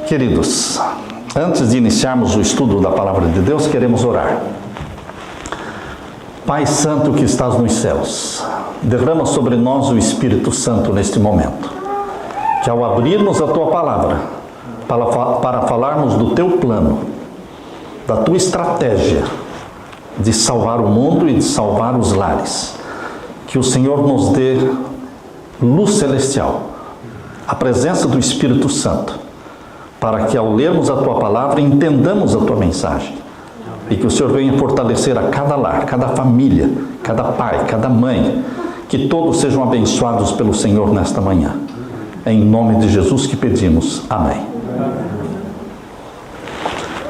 Queridos, antes de iniciarmos o estudo da Palavra de Deus, queremos orar. Pai Santo que estás nos céus, derrama sobre nós o Espírito Santo neste momento, que ao abrirmos a Tua Palavra, para falarmos do Teu plano, da Tua estratégia de salvar o mundo e de salvar os lares, que o Senhor nos dê luz celestial, a presença do Espírito Santo, para que ao lermos a Tua Palavra entendamos a Tua mensagem e que o Senhor venha fortalecer a cada lar, cada família, cada pai, cada mãe, que todos sejam abençoados pelo Senhor nesta manhã. Em nome de Jesus que pedimos. Amém.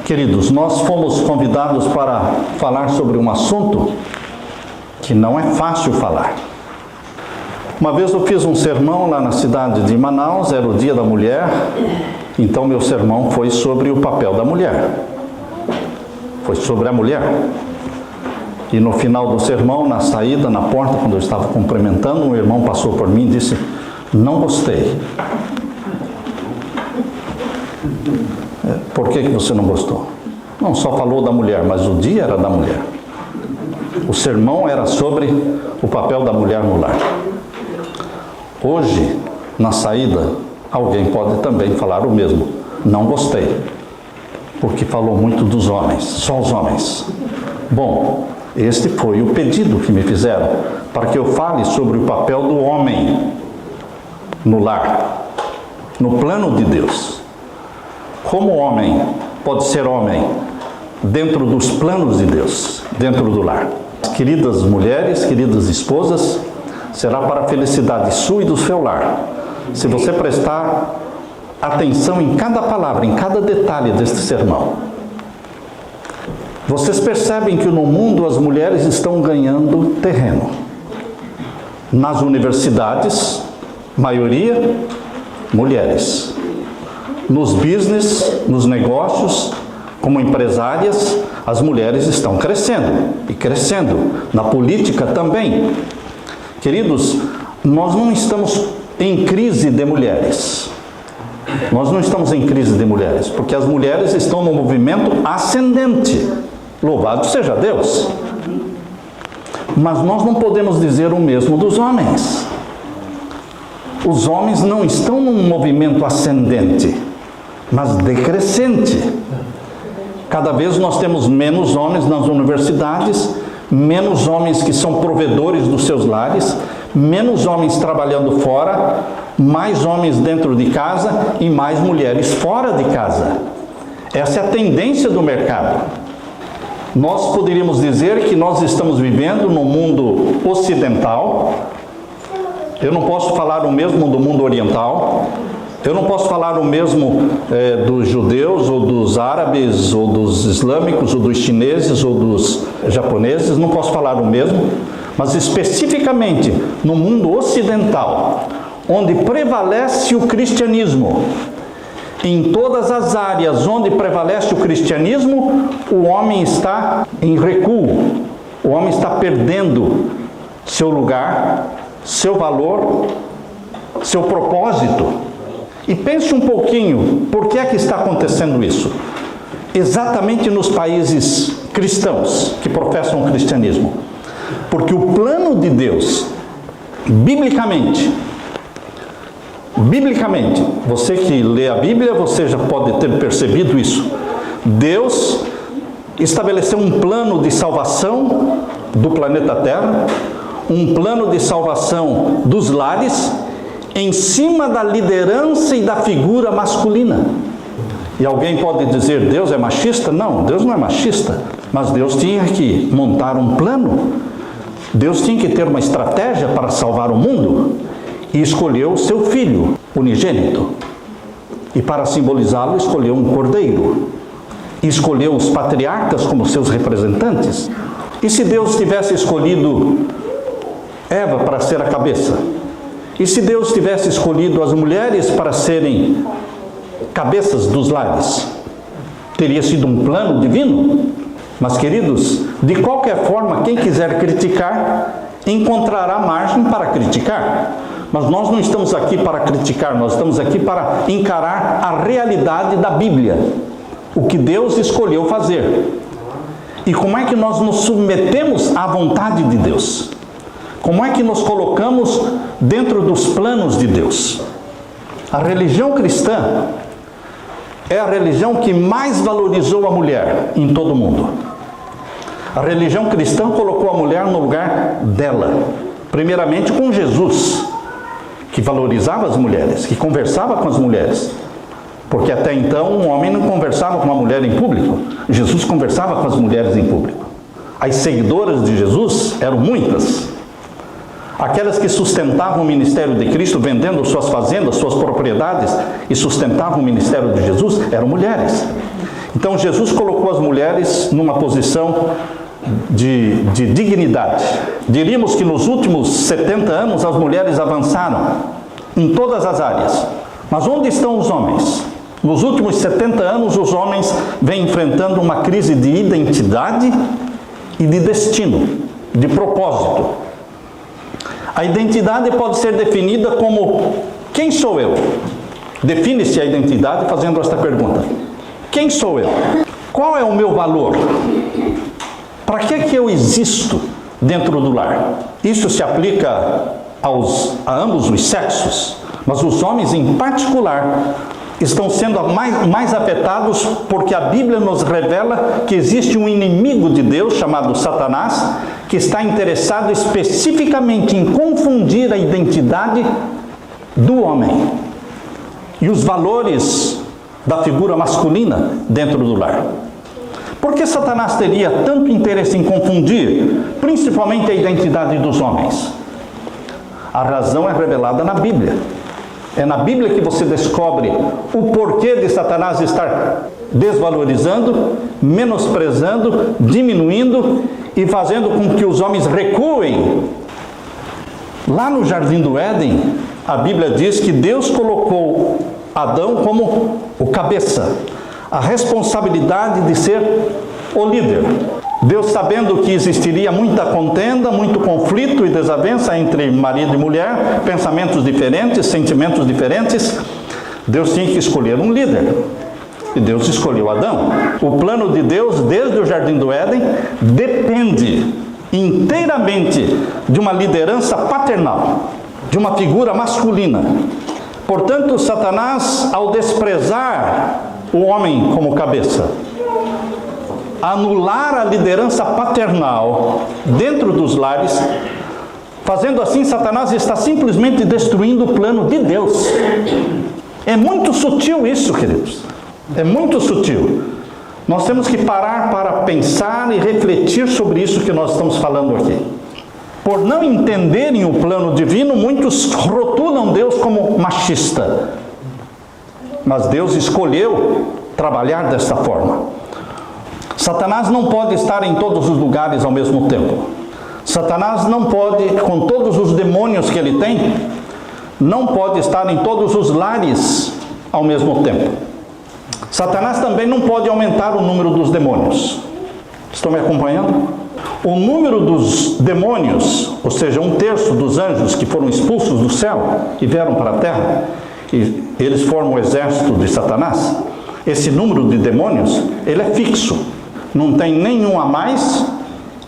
Queridos, nós fomos convidados para falar sobre um assunto que não é fácil falar. Uma vez eu fiz um sermão lá na cidade de Manaus, era o Dia da Mulher, então meu sermão foi sobre o papel da mulher. Foi sobre a mulher. E no final do sermão, na saída, na porta, quando eu estava cumprimentando, um irmão passou por mim e disse: "Não gostei." Por que você não gostou? Não, só falou da mulher, mas o dia era da mulher. O sermão era sobre o papel da mulher no lar. Hoje, na saída, alguém pode também falar o mesmo. Não gostei, porque falou muito dos homens, só os homens. Bom, este foi o pedido que me fizeram, para que eu fale sobre o papel do homem no lar, no plano de Deus. Como o homem pode ser homem dentro dos planos de Deus, dentro do lar. Queridas mulheres, queridas esposas, será para a felicidade sua e do seu lar, se você prestar atenção em cada palavra, em cada detalhe deste sermão. Vocês percebem que no mundo as mulheres estão ganhando terreno. Nas universidades, maioria, mulheres. Nos business, nos negócios, como empresárias, as mulheres estão crescendo e crescendo. Na política também. Queridos, nós não estamos em crise de mulheres. Nós não estamos em crise de mulheres, porque as mulheres estão no movimento ascendente. Louvado seja Deus. Mas nós não podemos dizer o mesmo dos homens. Os homens não estão num movimento ascendente, mas decrescente. Cada vez nós temos menos homens nas universidades, menos homens que são provedores dos seus lares, menos homens trabalhando fora, mais homens dentro de casa e mais mulheres fora de casa. Essa é a tendência do mercado. Nós poderíamos dizer que nós estamos vivendo no mundo ocidental. Eu não posso falar o mesmo do mundo oriental. Eu não posso falar o mesmo dos judeus, ou dos árabes, ou dos islâmicos, ou dos chineses, ou dos japoneses. Não posso falar o mesmo. Mas especificamente no mundo ocidental, onde prevalece o cristianismo, em todas as áreas onde prevalece o cristianismo, o homem está em recuo. O homem está perdendo seu lugar, seu valor, seu propósito. E pense um pouquinho, por que é que está acontecendo isso? Exatamente nos países cristãos que professam o cristianismo. Porque o plano de Deus, biblicamente, você que lê a Bíblia, você já pode ter percebido isso. Deus estabeleceu um plano de salvação do planeta Terra, um plano de salvação dos lares, em cima da liderança e da figura masculina. E alguém pode dizer, Deus é machista? Não, Deus não é machista. Mas Deus tinha que montar um plano. Deus tinha que ter uma estratégia para salvar o mundo. E escolheu o seu filho, unigênito. E para simbolizá-lo, escolheu um cordeiro. E escolheu os patriarcas como seus representantes. E se Deus tivesse escolhido Eva para ser a cabeça? E se Deus tivesse escolhido as mulheres para serem cabeças dos lares? Teria sido um plano divino? Mas, queridos, de qualquer forma, quem quiser criticar, encontrará margem para criticar. Mas nós não estamos aqui para criticar, nós estamos aqui para encarar a realidade da Bíblia. O que Deus escolheu fazer. E como é que nós nos submetemos à vontade de Deus? Como é que nos colocamos dentro dos planos de Deus? A religião cristã é a religião que mais valorizou a mulher em todo o mundo. A religião cristã colocou a mulher no lugar dela. Primeiramente com Jesus, que valorizava as mulheres, que conversava com as mulheres. Porque até então um homem não conversava com uma mulher em público. Jesus conversava com as mulheres em público. As seguidoras de Jesus eram muitas. Aquelas que sustentavam o ministério de Cristo, vendendo suas fazendas, suas propriedades, e sustentavam o ministério de Jesus, eram mulheres. Então Jesus colocou as mulheres numa posição de dignidade. Diríamos que nos últimos 70 anos as mulheres avançaram em todas as áreas. Mas onde estão os homens? Nos últimos 70 anos os homens vêm enfrentando uma crise de identidade e de destino, de propósito. A identidade pode ser definida como: quem sou eu? Define-se a identidade fazendo esta pergunta: quem sou eu? Qual é o meu valor? Para que eu existo dentro do lar? Isso se aplica a ambos os sexos, mas os homens em particular estão sendo mais afetados porque a Bíblia nos revela que existe um inimigo de Deus chamado Satanás, que está interessado especificamente em confundir a identidade do homem e os valores da figura masculina dentro do lar. Por que Satanás teria tanto interesse em confundir, principalmente a identidade dos homens? A razão é revelada na Bíblia. É na Bíblia que você descobre o porquê de Satanás estar desvalorizando, menosprezando, diminuindo e fazendo com que os homens recuem. Lá no Jardim do Éden, a Bíblia diz que Deus colocou Adão como o cabeça, a responsabilidade de ser o líder. Deus, sabendo que existiria muita contenda, muito conflito e desavença entre marido e mulher, pensamentos diferentes, sentimentos diferentes, Deus tinha que escolher um líder. E Deus escolheu Adão. O plano de Deus, desde o Jardim do Éden, depende inteiramente de uma liderança paternal, de uma figura masculina. Portanto, Satanás, ao desprezar o homem como cabeça, anular a liderança paternal dentro dos lares, fazendo assim, Satanás está simplesmente destruindo o plano de Deus. É muito sutil isso, queridos. É muito sutil. Nós temos que parar para pensar e refletir sobre isso que nós estamos falando aqui. Por não entenderem o plano divino, muitos rotulam Deus como machista. Mas Deus escolheu trabalhar desta forma. Satanás não pode estar em todos os lugares ao mesmo tempo. Satanás não pode, com todos os demônios que ele tem, não pode estar em todos os lares ao mesmo tempo. Satanás também não pode aumentar o número dos demônios. Estão me acompanhando? O número dos demônios, ou seja, 1/3 dos anjos que foram expulsos do céu e vieram para a terra, e eles formam o exército de Satanás, esse número de demônios, ele é fixo. Não tem nenhum a mais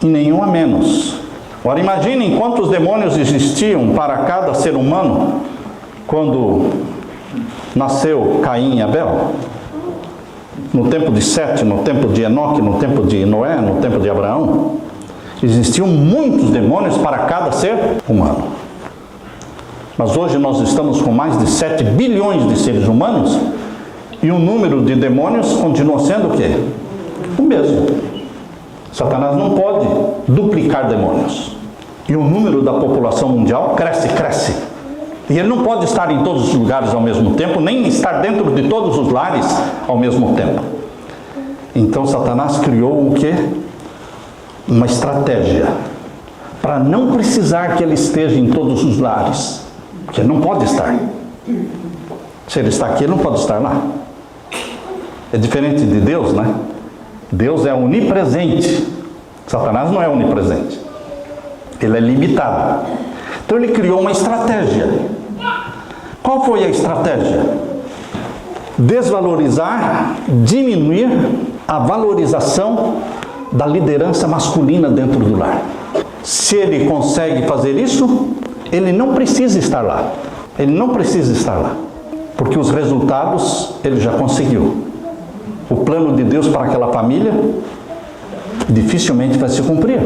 e nenhum a menos. Ora, imaginem quantos demônios existiam para cada ser humano quando nasceu Caim e Abel. No tempo de Sete, no tempo de Enoque, no tempo de Noé, no tempo de Abraão, existiam muitos demônios para cada ser humano. Mas hoje nós estamos com mais de 7 bilhões de seres humanos e o número de demônios continua sendo o quê? O mesmo. Satanás não pode duplicar demônios. E o número da população mundial cresce. E ele não pode estar em todos os lugares ao mesmo tempo, nem estar dentro de todos os lares ao mesmo tempo. Então Satanás criou o quê? Uma estratégia para não precisar que ele esteja em todos os lares. Porque ele não pode estar. Se ele está aqui, ele não pode estar lá. É diferente de Deus, né? Deus é onipresente. Satanás não é onipresente. Ele é limitado. Então ele criou uma estratégia. Qual foi a estratégia? Desvalorizar, diminuir a valorização da liderança masculina dentro do lar. Se ele consegue fazer isso, ele não precisa estar lá. Ele não precisa estar lá, porque os resultados ele já conseguiu. O plano de Deus para aquela família dificilmente vai se cumprir.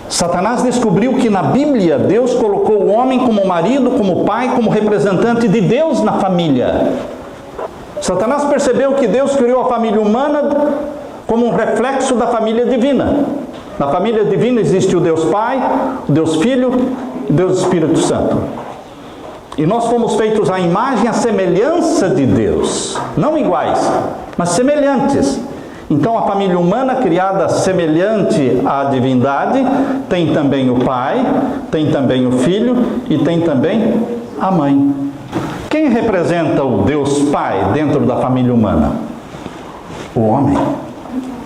Satanás descobriu que na Bíblia Deus colocou o homem como marido, como pai, como representante de Deus na família. Satanás percebeu que Deus criou a família humana como um reflexo da família divina. Na família divina existe o Deus Pai, o Deus Filho e o Deus Espírito Santo. E nós fomos feitos à imagem e à semelhança de Deus. Não iguais, mas semelhantes. Então a família humana criada semelhante à divindade tem também o Pai, tem também o Filho e tem também a Mãe. Quem representa o Deus Pai dentro da família humana? O homem.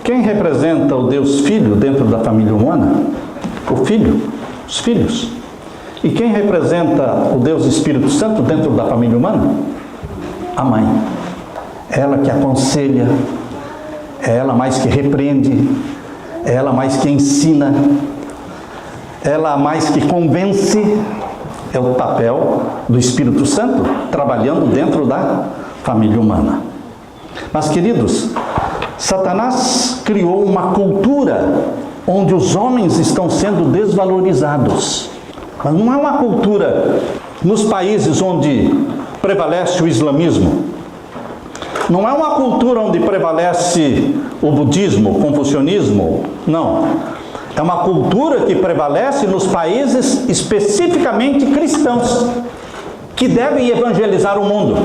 Quem representa o Deus Filho dentro da família humana? O Filho, os filhos. E quem representa o Deus Espírito Santo dentro da família humana? A mãe. Ela que aconselha, é ela mais que repreende, é ela mais que ensina, ela mais que convence. É o papel do Espírito Santo trabalhando dentro da família humana. Mas, queridos, Satanás criou uma cultura onde os homens estão sendo desvalorizados. Mas não é uma cultura nos países onde prevalece o islamismo. Não é uma cultura onde prevalece o budismo, o confucionismo. Não. É uma cultura que prevalece nos países especificamente cristãos, que devem evangelizar o mundo.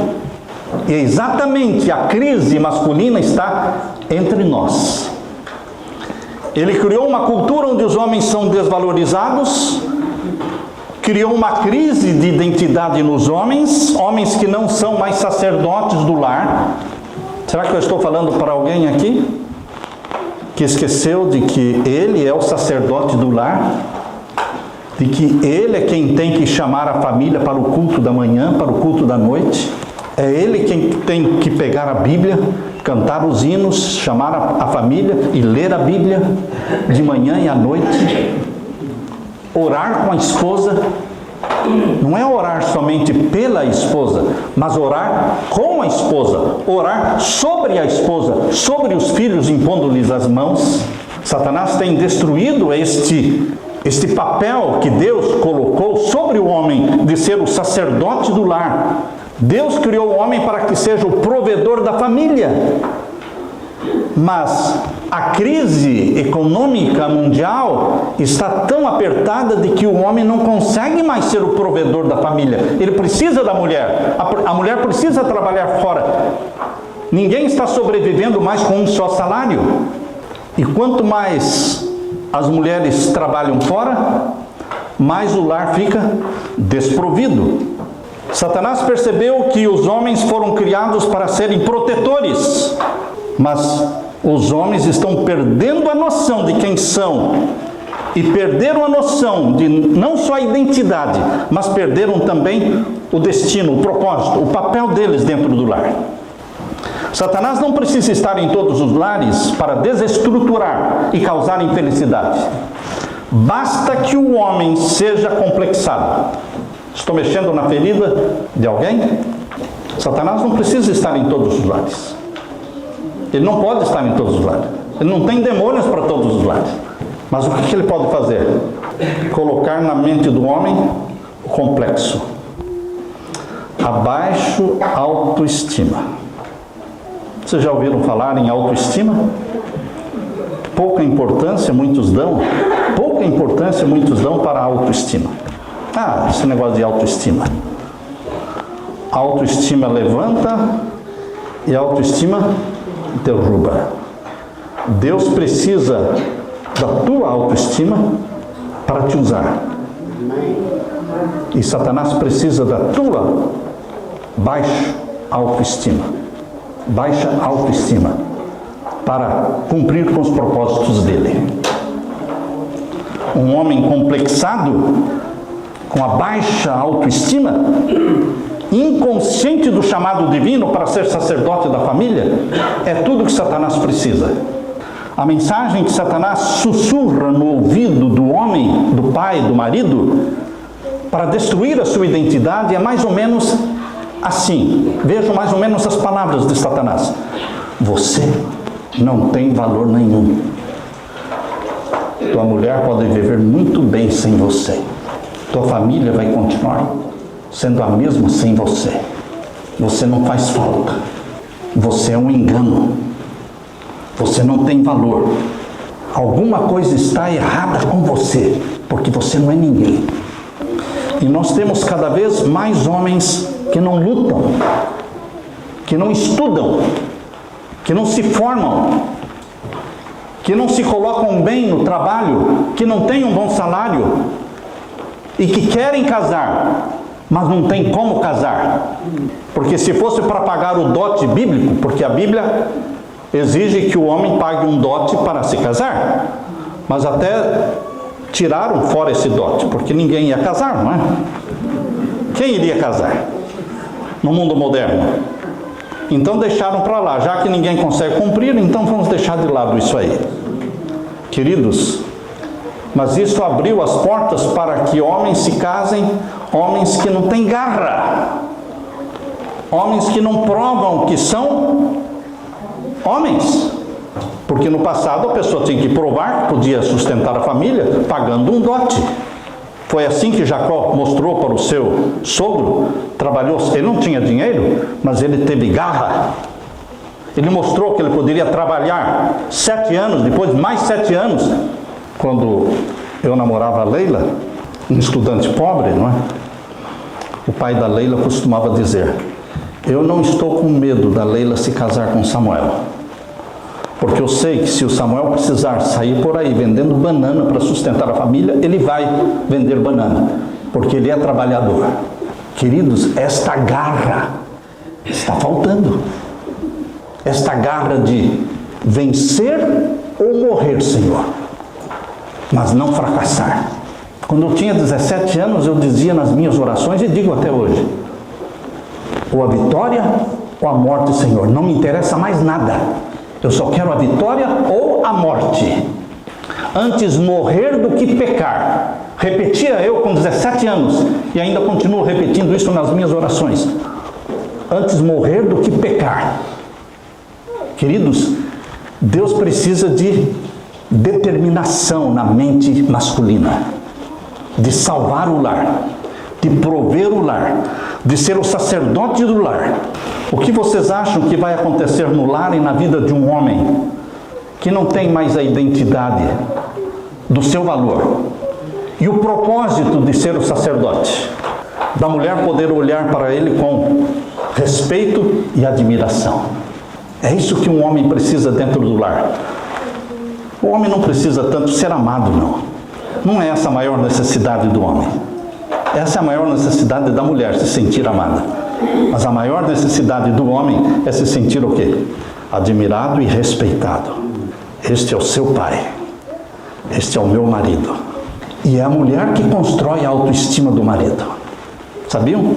E exatamente a crise masculina está entre nós. Ele criou uma cultura onde os homens são desvalorizados, criou uma crise de identidade nos homens, homens que não são mais sacerdotes do lar. Será que eu estou falando para alguém aqui que esqueceu de que ele é o sacerdote do lar? De que ele é quem tem que chamar a família para o culto da manhã, para o culto da noite? É ele quem tem que pegar a Bíblia, cantar os hinos, chamar a família e ler a Bíblia de manhã e à noite? Orar com a esposa. Não é orar somente pela esposa, mas orar com a esposa, orar sobre a esposa, sobre os filhos, impondo-lhes as mãos. Satanás tem destruído este papel que Deus colocou sobre o homem de ser o sacerdote do lar. Deus criou o homem para que seja o provedor da família. Mas a crise econômica mundial está tão apertada de que o homem não consegue mais ser o provedor da família. Ele precisa da mulher. A mulher precisa trabalhar fora. Ninguém está sobrevivendo mais com um só salário. E quanto mais as mulheres trabalham fora, mais o lar fica desprovido. Satanás percebeu que os homens foram criados para serem protetores, mas os homens estão perdendo a noção de quem são e perderam a noção de não só a identidade, mas perderam também o destino, o propósito, o papel deles dentro do lar. Satanás não precisa estar em todos os lares para desestruturar e causar infelicidade. Basta que o homem seja complexado. Estou mexendo na ferida de alguém? Satanás não precisa estar em todos os lares. Ele não pode estar em todos os lares. Ele não tem demônios para todos os lares. Mas o que ele pode fazer? Colocar na mente do homem o complexo. Abaixo autoestima. Vocês já ouviram falar em autoestima? Pouca importância muitos dão para a autoestima. Esse negócio de autoestima. A autoestima levanta e a autoestima derruba. Deus precisa da tua autoestima para te usar. E Satanás precisa da tua baixa autoestima para cumprir com os propósitos dele. Um homem complexado, com a baixa autoestima, inconsciente do chamado divino para ser sacerdote da família, é tudo que Satanás precisa. A mensagem que Satanás sussurra no ouvido do homem, do pai, do marido, para destruir a sua identidade é mais ou menos assim. Vejam mais ou menos as palavras de Satanás. Você não tem valor nenhum. Tua mulher pode viver muito bem sem você. Tua família vai continuar sendo a mesma sem você. Você não faz falta. Você é um engano. Você não tem valor. Alguma coisa está errada com você, porque você não é ninguém. E nós temos cada vez mais homens que não lutam, que não estudam, que não se formam, que não se colocam bem no trabalho, que não têm um bom salário e que querem casar, mas não tem como casar. Porque se fosse para pagar o dote bíblico, porque a Bíblia exige que o homem pague um dote para se casar, mas até tiraram fora esse dote, porque ninguém ia casar, não é? Quem iria casar no mundo moderno? Então deixaram para lá, já que ninguém consegue cumprir, então vamos deixar de lado isso aí. Queridos, mas isso abriu as portas para que homens se casem, homens que não têm garra, homens que não provam que são homens. Porque no passado a pessoa tinha que provar que podia sustentar a família pagando um dote. Foi assim que Jacó mostrou para o seu sogro, trabalhou, ele não tinha dinheiro, mas ele teve garra. Ele mostrou que ele poderia trabalhar 7 anos, depois mais 7 anos. Quando eu namorava a Leila, um estudante pobre, não é? O pai da Leila costumava dizer: eu não estou com medo da Leila se casar com Samuel, porque eu sei que se o Samuel precisar sair por aí vendendo banana para sustentar a família, ele vai vender banana, porque ele é trabalhador. Queridos, esta garra está faltando. Esta garra de vencer ou morrer, Senhor, mas não fracassar. Quando eu tinha 17 anos, eu dizia nas minhas orações, e digo até hoje: ou a vitória ou a morte, Senhor, não me interessa mais nada. Eu só quero a vitória ou a morte. Antes morrer do que pecar. Repetia eu com 17 anos e ainda continuo repetindo isso nas minhas orações. Antes morrer do que pecar. Queridos, Deus precisa de determinação na mente masculina, de salvar o lar, de prover o lar, de ser o sacerdote do lar. O que vocês acham que vai acontecer no lar e na vida de um homem que não tem mais a identidade do seu valor e o propósito de ser o sacerdote? Da mulher poder olhar para ele com respeito e admiração. É isso que um homem precisa dentro do lar. O homem não precisa tanto ser amado, não. Não é essa a maior necessidade do homem. Essa é a maior necessidade da mulher, se sentir amada. Mas a maior necessidade do homem é se sentir o quê? Admirado e respeitado. Este é o seu pai. Este é o meu marido. E é a mulher que constrói a autoestima do marido. Sabiam?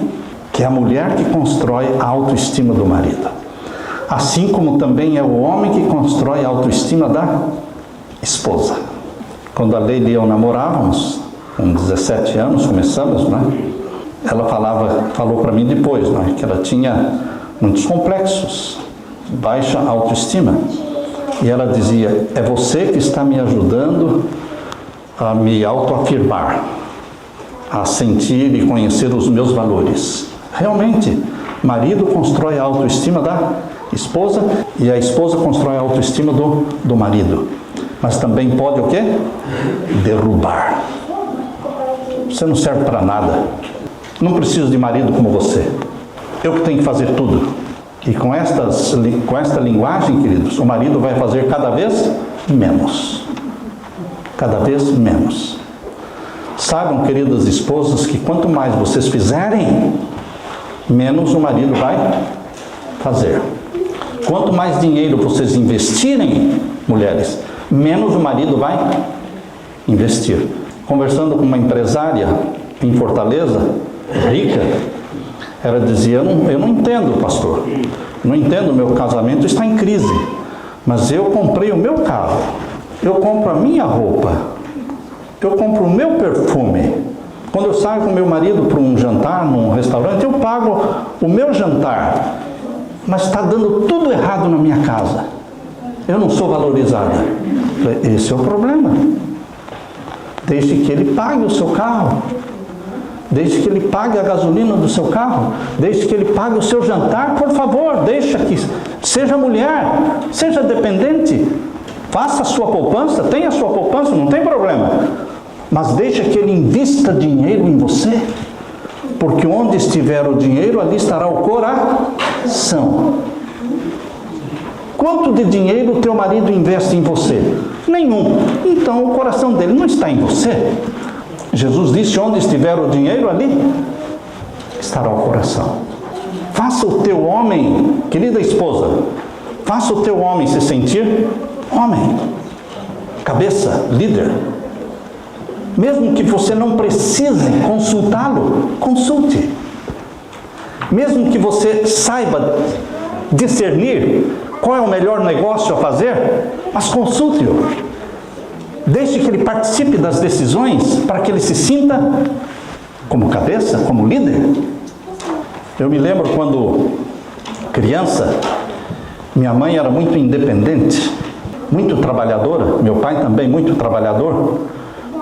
Que é a mulher que constrói a autoestima do marido. Assim como também é o homem que constrói a autoestima da esposa. Quando a Leila e eu namorávamos, com 17 anos, começamos, né? Ela falou para mim depois, né? Que ela tinha muitos complexos, baixa autoestima. E ela dizia: é você que está me ajudando a me autoafirmar, a sentir e conhecer os meus valores. Realmente, marido constrói a autoestima da esposa e a esposa constrói a autoestima do marido. Mas também pode o quê? Derrubar. Você não serve para nada. Não preciso de marido como você. Eu que tenho que fazer tudo. E com esta linguagem, queridos, o marido vai fazer cada vez menos. Cada vez menos. Saibam, queridas esposas, que quanto mais vocês fizerem, menos o marido vai fazer. Quanto mais dinheiro vocês investirem, mulheres, menos o marido vai investir. Conversando com uma empresária em Fortaleza, rica, Ela dizia, eu não entendo, pastor. Não entendo, meu casamento está em crise. Mas eu comprei o meu carro. Eu compro a minha roupa. Eu compro o meu perfume. Quando eu saio com meu marido para um jantar, num restaurante, eu pago o meu jantar. Mas está dando tudo errado na minha casa. Eu não sou valorizada. Esse é o problema. Deixe que ele pague o seu carro. Deixe que ele pague a gasolina do seu carro. Deixe que ele pague o seu jantar, por favor. Deixa que seja mulher, seja dependente. Faça a sua poupança, tenha a sua poupança, não tem problema. Mas deixa que ele invista dinheiro em você. Porque onde estiver o dinheiro, ali estará o coração. Quanto de dinheiro o teu marido investe em você? Nenhum. Então o coração dele não está em você. Jesus disse, onde estiver o dinheiro, ali estará o coração. Faça o teu homem, querida esposa, faça o teu homem se sentir homem. Cabeça, líder. Mesmo que você não precise consultá-lo, consulte. Mesmo que você saiba discernir qual é o melhor negócio a fazer, mas consulte-o. Deixe que ele participe das decisões para que ele se sinta como cabeça, como líder. Eu me lembro quando criança, minha mãe era muito independente, muito trabalhadora, meu pai também muito trabalhador,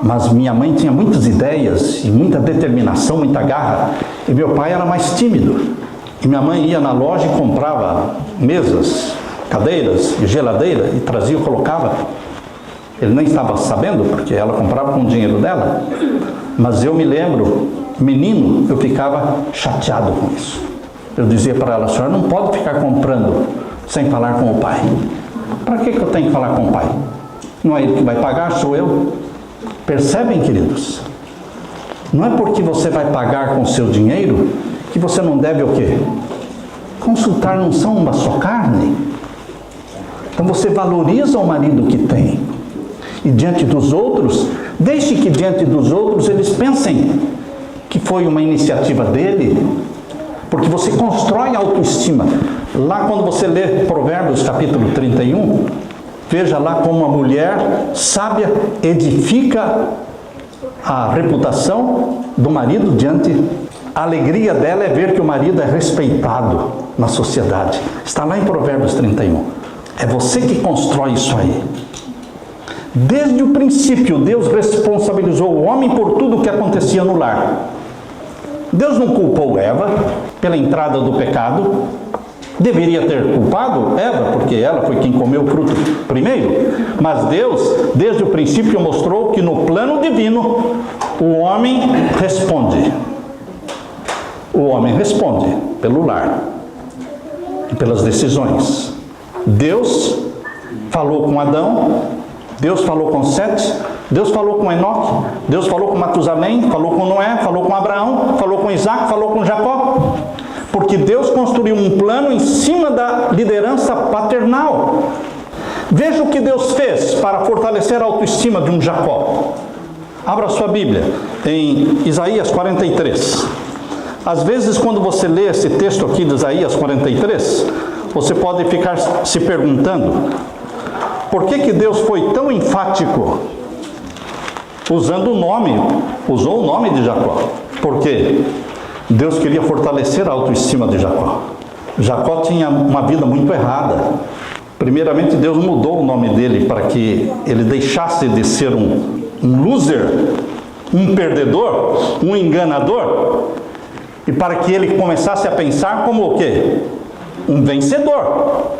mas minha mãe tinha muitas ideias e muita determinação, muita garra, e meu pai era mais tímido. E minha mãe ia na loja e comprava mesas, cadeiras e geladeira e trazia e colocava. Ele nem estava sabendo, porque ela comprava com o dinheiro dela. Mas eu me lembro, menino, eu ficava chateado com isso. Eu dizia para ela, a senhora não pode ficar comprando sem falar com o pai. Para que eu tenho que falar com o pai? Não é ele que vai pagar, sou eu. Percebem, queridos? Não é porque você vai pagar com o seu dinheiro que você não deve o quê? Consultar, não são uma só carne. Então você valoriza o marido que tem. E diante dos outros, deixe que diante dos outros eles pensem que foi uma iniciativa dele, porque você constrói autoestima. Lá quando você lê Provérbios capítulo 31, veja lá como a mulher sábia edifica a reputação do marido diante. A alegria dela é ver que o marido é respeitado na sociedade. Está lá em Provérbios 31. É você que constrói isso aí. Desde o princípio, Deus responsabilizou o homem por tudo o que acontecia no lar. Deus não culpou Eva pela entrada do pecado. Deveria ter culpado Eva, porque ela foi quem comeu o fruto primeiro. Mas Deus, desde o princípio, mostrou que no plano divino, o homem responde. O homem responde pelo lar e pelas decisões. Deus falou com Adão, Deus falou com Sete, Deus falou com Enoque, Deus falou com Matusalém, falou com Noé, falou com Abraão, falou com Isaac, falou com Jacó. Porque Deus construiu um plano em cima da liderança paternal. Veja o que Deus fez para fortalecer a autoestima de um Jacó. Abra sua Bíblia em Isaías 43. Às vezes, quando você lê esse texto aqui de Isaías 43, você pode ficar se perguntando: por que Deus foi tão enfático usando o nome, usou o nome de Jacó? Por quê? Deus queria fortalecer a autoestima de Jacó. Jacó tinha uma vida muito errada. Primeiramente, Deus mudou o nome dele para que ele deixasse de ser um loser, um perdedor, um enganador, e para que ele começasse a pensar como o quê? Um vencedor.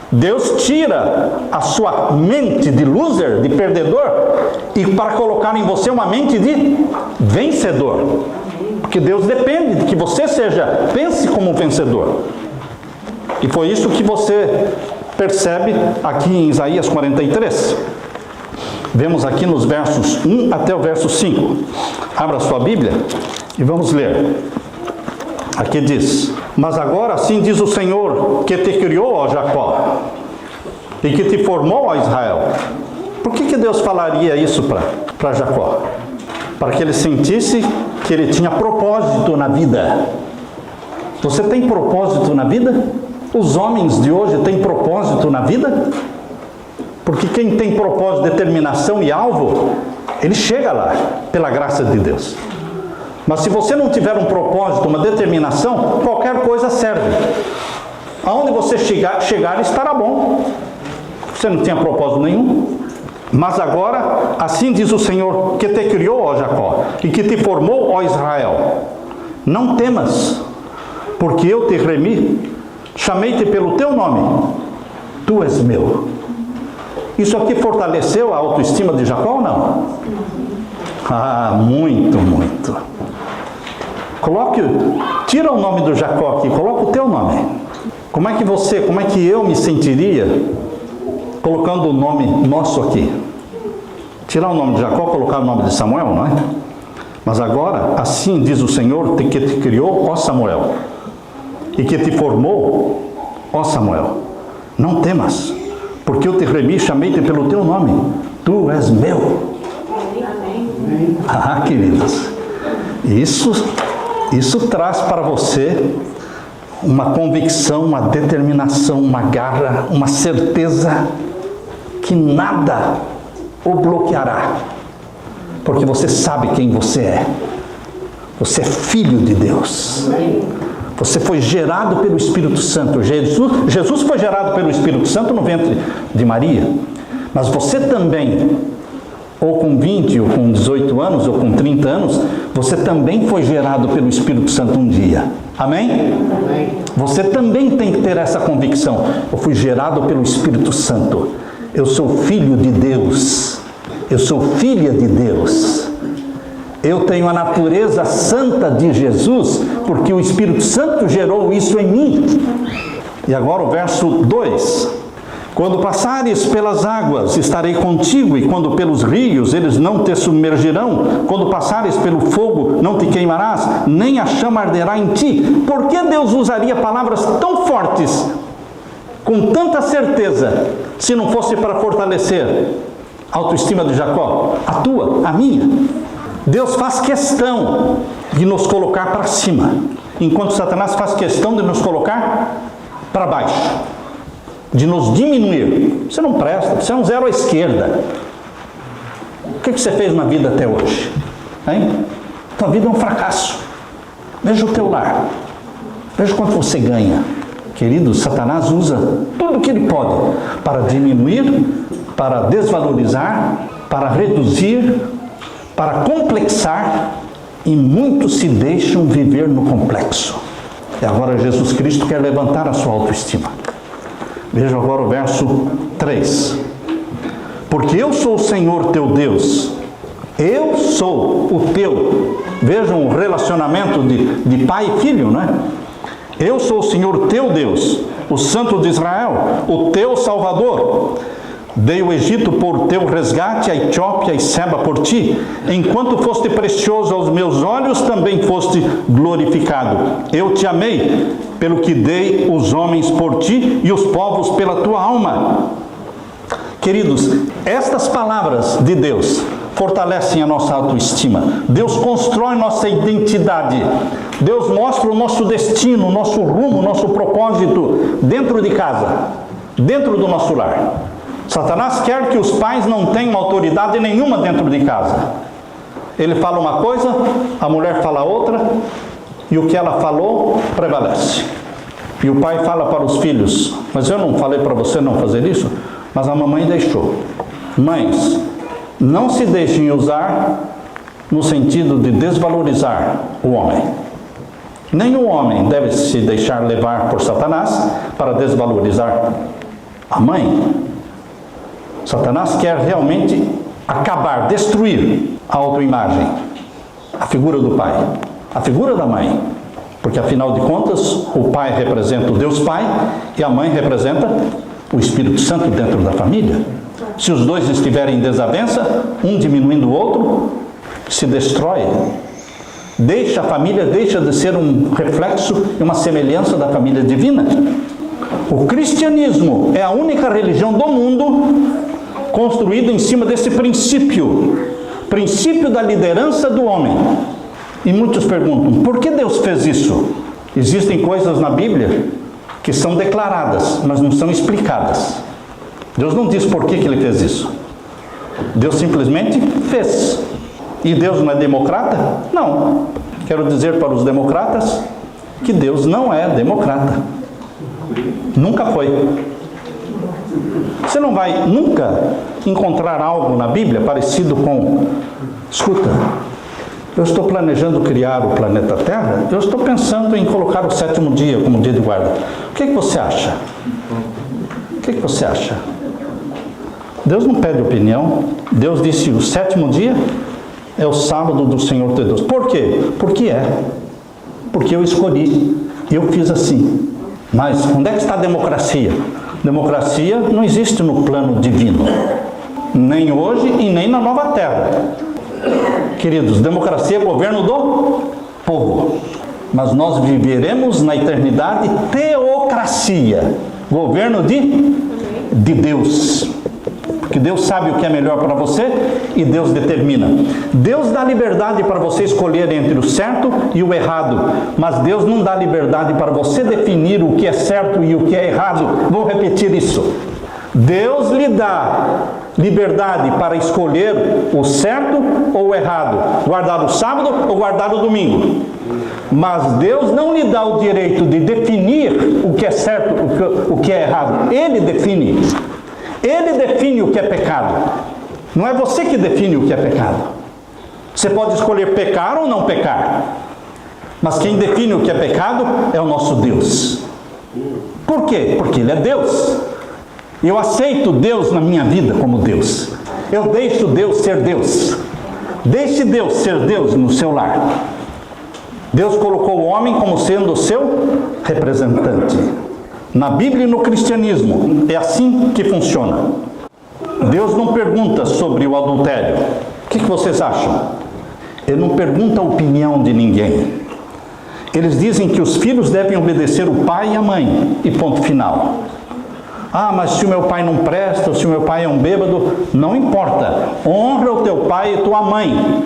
Deus tira a sua mente de loser, de perdedor, e para colocar em você uma mente de vencedor. Porque Deus depende de que você pense como um vencedor. E foi isso que você percebe aqui em Isaías 43. Vemos aqui nos versos 1 até o verso 5. Abra sua Bíblia e vamos ler. Aqui diz: mas agora assim diz o Senhor, que te criou, ó Jacó, e que te formou, ó Israel. Por que Deus falaria isso para Jacó? Para que ele sentisse que ele tinha propósito na vida. Você tem propósito na vida? Os homens de hoje têm propósito na vida? Porque quem tem propósito, determinação e alvo, ele chega lá, pela graça de Deus. Mas se você não tiver um propósito, uma determinação, qualquer coisa serve. Aonde você chegar estará bom. Você não tinha propósito nenhum. Mas agora, assim diz o Senhor, que te criou, ó Jacó, e que te formou, ó Israel. Não temas, porque eu te remi, chamei-te pelo teu nome, tu és meu. Isso aqui fortaleceu a autoestima de Jacó ou não? Ah, muito, muito. Tira o nome do Jacó aqui, coloca o teu nome. Como é que eu me sentiria colocando o nome nosso aqui? Tirar o nome de Jacó, colocar o nome de Samuel, não é? Mas agora, assim diz o Senhor, que te criou, ó Samuel, e que te formou, ó Samuel. Não temas, porque eu te remi, chamei-te pelo teu nome. Tu és meu. Ah, queridos, isso traz para você uma convicção, uma determinação, uma garra, uma certeza que nada o bloqueará, porque você sabe quem você é. Você é filho de Deus. Você foi gerado pelo Espírito Santo. Jesus foi gerado pelo Espírito Santo no ventre de Maria. Mas você também, ou com 20, ou com 18 anos, ou com 30 anos, você também foi gerado pelo Espírito Santo um dia. Amém? Amém. Você também tem que ter essa convicção. Eu fui gerado pelo Espírito Santo. Eu sou filho de Deus. Eu sou filha de Deus. Eu tenho a natureza santa de Jesus, porque o Espírito Santo gerou isso em mim. E agora o verso 2. Quando passares pelas águas, estarei contigo, e quando pelos rios, eles não te submergirão. Quando passares pelo fogo, não te queimarás, nem a chama arderá em ti. Por que Deus usaria palavras tão fortes, com tanta certeza, se não fosse para fortalecer a autoestima de Jacó? A tua, a minha. Deus faz questão de nos colocar para cima, enquanto Satanás faz questão de nos colocar para baixo, de nos diminuir. Você não presta, você é um zero à esquerda. O que você fez na vida até hoje? Hein? Tua vida é um fracasso. Veja o teu lar. Veja quanto você ganha. Querido, Satanás usa tudo o que ele pode para diminuir, para desvalorizar, para reduzir, para complexar, e muitos se deixam viver no complexo. E agora Jesus Cristo quer levantar a sua autoestima. Veja agora o verso 3. Porque eu sou o Senhor teu Deus. Eu sou o teu. Vejam o relacionamento de pai e filho, não é? Eu sou o Senhor teu Deus, o Santo de Israel, o teu Salvador. Dei o Egito por teu resgate, a Etiópia e Seba por ti. Enquanto foste precioso aos meus olhos, também foste glorificado. Eu te amei, pelo que dei os homens por ti e os povos pela tua alma. Queridos, estas palavras de Deus fortalecem a nossa autoestima. Deus constrói nossa identidade. Deus mostra o nosso destino, o nosso rumo, o nosso propósito dentro de casa, dentro do nosso lar. Satanás quer que os pais não tenham autoridade nenhuma dentro de casa. Ele fala uma coisa, a mulher fala outra, e o que ela falou prevalece. E o pai fala para os filhos: mas eu não falei para você não fazer isso? Mas a mamãe deixou. Mães, não se deixem usar no sentido de desvalorizar o homem. Nenhum homem deve se deixar levar por Satanás para desvalorizar a mãe. Satanás quer realmente acabar, destruir a autoimagem, a figura do pai, a figura da mãe, porque afinal de contas o pai representa o Deus Pai e a mãe representa o Espírito Santo dentro da família. Se os dois estiverem em desavença, um diminuindo o outro, se destrói. A família deixa de ser um reflexo e uma semelhança da família divina. O cristianismo é a única religião do mundo construída em cima desse princípio da liderança do homem. E muitos perguntam: por que Deus fez isso? Existem coisas na Bíblia que são declaradas, mas não são explicadas. Deus não diz por que Ele fez isso. Deus simplesmente fez. E Deus não é democrata? Não. Quero dizer para os democratas que Deus não é democrata. Nunca foi. Você não vai nunca encontrar algo na Bíblia parecido com: escuta, eu estou planejando criar o planeta Terra, eu estou pensando em colocar o 7º dia como dia de guarda. O que você acha? O que você acha? Deus não pede opinião. Deus disse: o 7º dia é o sábado do Senhor teu Deus. Por quê? Porque é. Porque eu escolhi. Eu fiz assim. Mas onde é que está a democracia? Democracia não existe no plano divino. Nem hoje e nem na nova terra. Queridos, democracia é governo do povo. Mas nós viveremos na eternidade teocracia. Governo de Deus. Porque Deus sabe o que é melhor para você e Deus determina. Deus dá liberdade para você escolher entre o certo e o errado, mas Deus não dá liberdade para você definir o que é certo e o que é errado. Vou repetir isso. Deus lhe dá liberdade para escolher o certo ou o errado, guardar o sábado ou guardar o domingo. Mas Deus não lhe dá o direito de definir o que é certo, o que é errado. Ele define. Ele define o que é pecado. Não é você que define o que é pecado. Você pode escolher pecar ou não pecar. Mas quem define o que é pecado é o nosso Deus. Por quê? Porque Ele é Deus. Eu aceito Deus na minha vida como Deus. Eu deixo Deus ser Deus. Deixe Deus ser Deus no seu lar. Deus colocou o homem como sendo o seu representante. Na Bíblia e no cristianismo, é assim que funciona. Deus não pergunta sobre o adultério. O que vocês acham? Ele não pergunta a opinião de ninguém. Eles dizem que os filhos devem obedecer o pai e a mãe, e ponto final. Ah, mas se o meu pai não presta, ou se o meu pai é um bêbado, não importa. Honra o teu pai e tua mãe.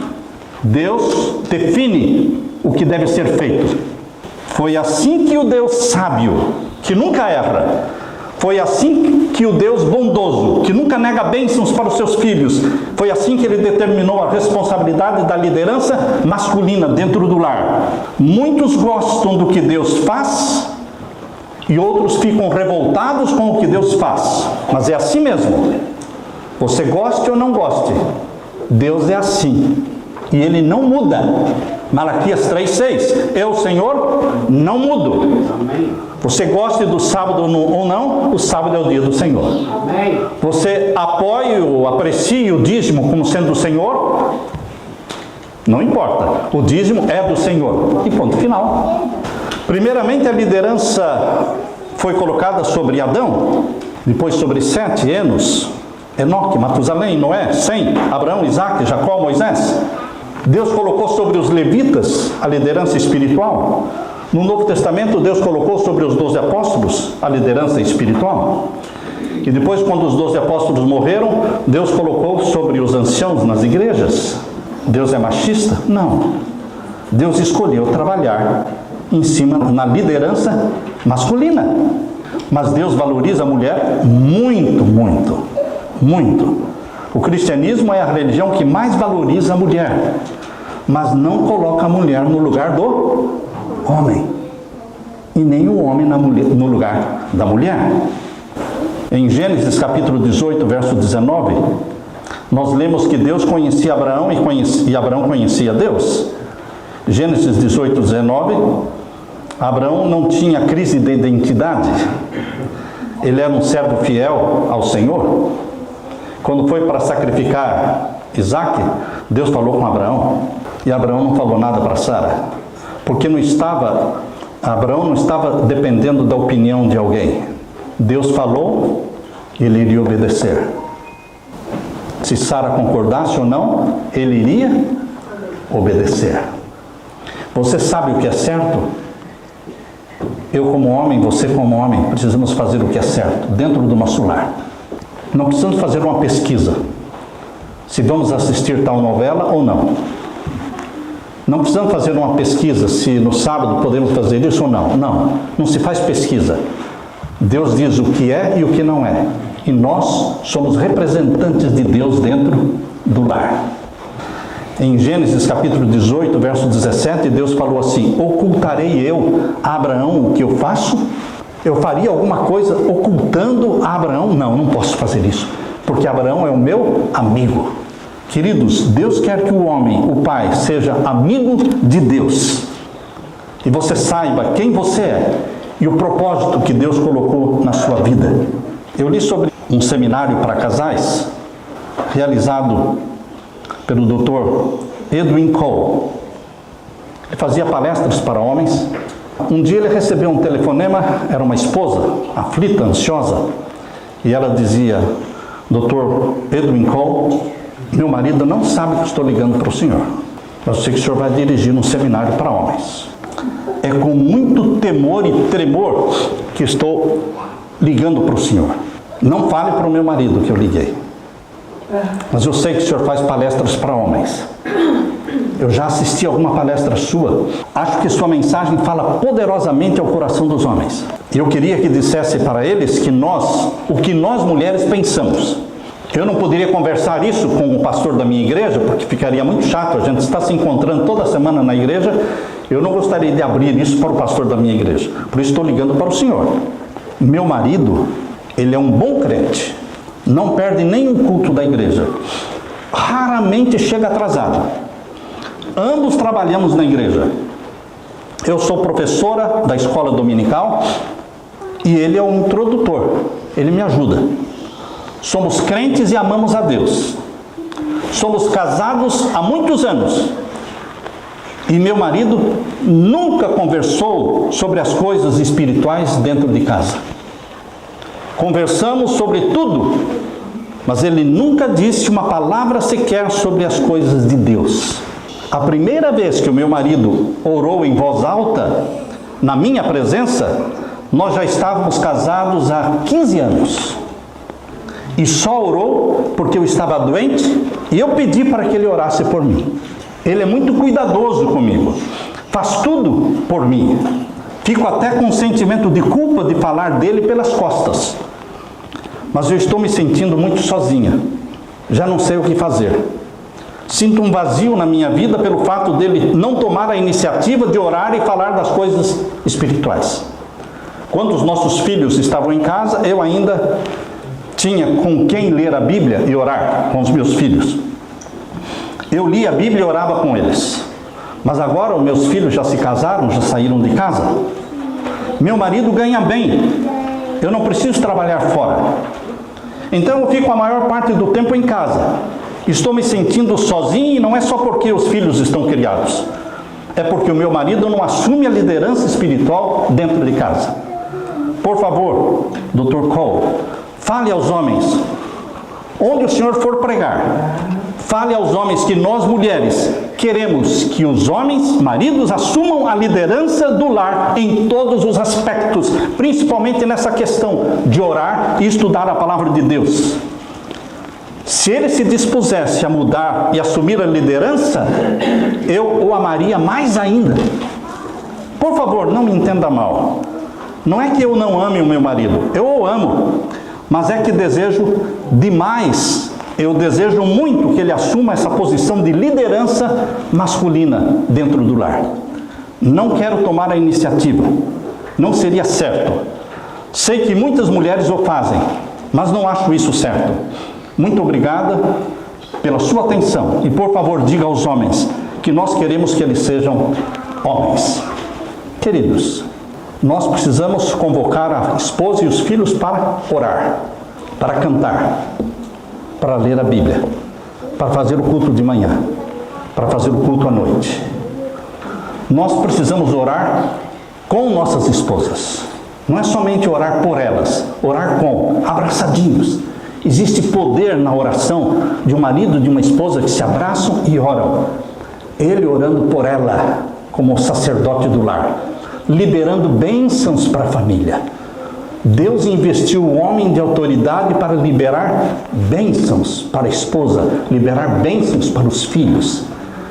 Deus define o que deve ser feito. Foi assim que o Deus sábio, que nunca erra, foi assim que o Deus bondoso, que nunca nega bênçãos para os seus filhos, foi assim que Ele determinou a responsabilidade da liderança masculina dentro do lar. Muitos gostam do que Deus faz e outros ficam revoltados com o que Deus faz, mas é assim mesmo. Você goste ou não goste, Deus é assim e Ele não muda. Malaquias 3,6, eu, Senhor, não mudo. Você goste do sábado ou não, o sábado é o dia do Senhor. Você apoie ou aprecie o dízimo como sendo do Senhor, não importa, o dízimo é do Senhor, e ponto final. Primeiramente a liderança foi colocada sobre Adão, depois sobre Sete, Enos, Enoque, Matusalém, Noé, Sem, Abraão, Isaque, Jacó, Moisés. Deus colocou sobre os levitas a liderança espiritual. No Novo Testamento, Deus colocou sobre os 12 apóstolos a liderança espiritual. E depois, quando os 12 apóstolos morreram, Deus colocou sobre os anciãos nas igrejas. Deus é machista? Não. Deus escolheu trabalhar em cima na liderança masculina. Mas Deus valoriza a mulher muito, muito, muito. O cristianismo é a religião que mais valoriza a mulher, mas não coloca a mulher no lugar do homem, e nem o homem no lugar da mulher. Em Gênesis capítulo 18, verso 19, nós lemos que Deus conhecia Abraão e Abraão conhecia Deus. Gênesis 18, 19, Abraão não tinha crise de identidade, ele era um servo fiel ao Senhor. Quando foi para sacrificar Isaque, Deus falou com Abraão, e Abraão não falou nada para Sara, porque Abraão não estava dependendo da opinião de alguém. Deus falou, ele iria obedecer. Se Sara concordasse ou não, ele iria obedecer. Você sabe o que é certo? Eu como homem, você como homem, precisamos fazer o que é certo, dentro do nosso lar. Não precisamos fazer uma pesquisa, se vamos assistir tal novela ou não. Não precisamos fazer uma pesquisa se no sábado podemos fazer isso ou não. Não se faz pesquisa. Deus diz o que é e o que não é. E nós somos representantes de Deus dentro do lar. Em Gênesis capítulo 18, verso 17, Deus falou assim: ocultarei eu a Abraão o que eu faço? Eu faria alguma coisa ocultando a Abraão? Não posso fazer isso, porque Abraão é o meu amigo. Queridos, Deus quer que o homem, o pai, seja amigo de Deus. E você saiba quem você é e o propósito que Deus colocou na sua vida. Eu li sobre um seminário para casais, realizado pelo Dr. Edwin Cole. Ele fazia palestras para homens. Um dia ele recebeu um telefonema, era uma esposa, aflita, ansiosa, e ela dizia: Dr. Edwin Cole, meu marido não sabe que estou ligando para o senhor. Eu sei que o senhor vai dirigir um seminário para homens. É com muito temor e tremor que estou ligando para o senhor. Não fale para o meu marido que eu liguei. Mas eu sei que o senhor faz palestras para homens. Eu já assisti a alguma palestra sua. Acho que sua mensagem fala poderosamente ao coração dos homens. E eu queria que dissesse para eles que o que nós mulheres pensamos. Eu não poderia conversar isso com o pastor da minha igreja, porque ficaria muito chato. A gente está se encontrando toda semana na igreja. Eu não gostaria de abrir isso para o pastor da minha igreja. Por isso estou ligando para o senhor. Meu marido, ele é um bom crente. Não perde nenhum culto da igreja. Raramente chega atrasado. Ambos trabalhamos na igreja. Eu sou professora da escola dominical e ele é um introdutor. Ele me ajuda. Somos crentes e amamos a Deus. Somos casados há muitos anos. E meu marido nunca conversou sobre as coisas espirituais dentro de casa. Conversamos sobre tudo, mas ele nunca disse uma palavra sequer sobre as coisas de Deus. A primeira vez que o meu marido orou em voz alta, na minha presença, nós já estávamos casados há 15 anos. E só orou porque eu estava doente e eu pedi para que ele orasse por mim. Ele é muito cuidadoso comigo, faz tudo por mim. Fico até com um sentimento de culpa de falar dele pelas costas. Mas eu estou me sentindo muito sozinha. Já não sei o que fazer. Sinto um vazio na minha vida pelo fato dele não tomar a iniciativa de orar e falar das coisas espirituais. Quando os nossos filhos estavam em casa, eu ainda tinha com quem ler a Bíblia e orar com os meus filhos. Eu li a Bíblia e orava com eles. Mas agora os meus filhos já se casaram, já saíram de casa. Meu marido ganha bem. Eu não preciso trabalhar fora. Então eu fico a maior parte do tempo em casa. Estou me sentindo sozinho e não é só porque os filhos estão criados. É porque o meu marido não assume a liderança espiritual dentro de casa. Por favor, Dr. Cole, fale aos homens. Onde o senhor for pregar, fale aos homens que nós mulheres queremos que os homens, maridos, assumam a liderança do lar em todos os aspectos, principalmente nessa questão de orar e estudar a palavra de Deus. Se ele se dispusesse a mudar e assumir a liderança, eu o amaria mais ainda. Por favor, não me entenda mal. Não é que eu não ame o meu marido, eu o amo, mas é que desejo demais. Eu desejo muito que ele assuma essa posição de liderança masculina dentro do lar. Não quero tomar a iniciativa. Não seria certo. Sei que muitas mulheres o fazem, mas não acho isso certo. Muito obrigada pela sua atenção. E por favor, diga aos homens que nós queremos que eles sejam homens. Queridos, nós precisamos convocar a esposa e os filhos para orar, para cantar, para ler a Bíblia, para fazer o culto de manhã, para fazer o culto à noite. Nós precisamos orar com nossas esposas. Não é somente orar por elas, orar com, abraçadinhos. Existe poder na oração de um marido e de uma esposa que se abraçam e oram. Ele orando por ela, como sacerdote do lar, liberando bênçãos para a família. Deus investiu o homem de autoridade para liberar bênçãos para a esposa, liberar bênçãos para os filhos.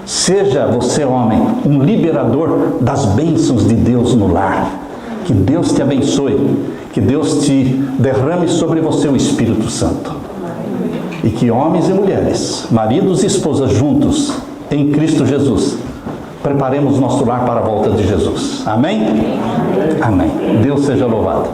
Seja você, homem, um liberador das bênçãos de Deus no lar. Que Deus te abençoe, que Deus te derrame sobre você o Espírito Santo. E que homens e mulheres, maridos e esposas juntos, em Cristo Jesus, preparemos nosso lar para a volta de Jesus. Amém? Amém. Deus seja louvado.